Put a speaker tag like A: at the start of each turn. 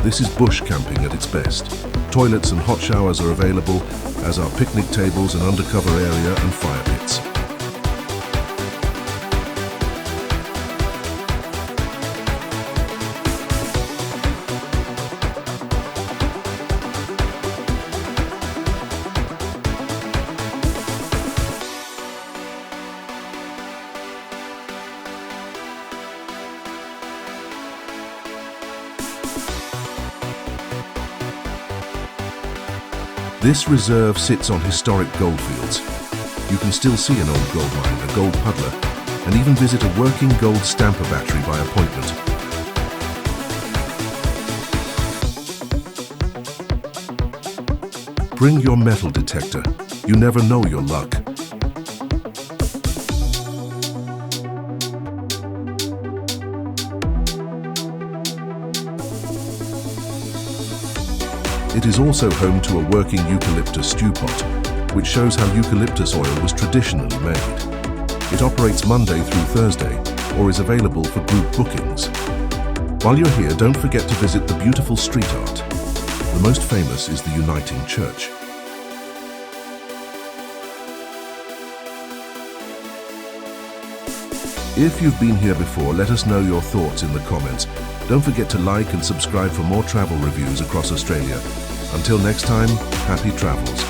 A: This is bush camping at its best. Toilets and hot showers are available, as are picnic tables, an undercover area and fire pits. This reserve sits on historic goldfields. You can still see an old gold mine, a gold puddler, and even visit a working gold stamper battery by appointment. Bring your metal detector. You never know your luck. It is also home to a working eucalyptus stew pot, which shows how eucalyptus oil was traditionally made. It operates Monday through Thursday, or is available for group bookings. While you're here, don't forget to visit the beautiful street art. The most famous is the Uniting Church. If you've been here before, let us know your thoughts in the comments. Don't forget to like and subscribe for more travel reviews across Australia. Until next time, happy travels.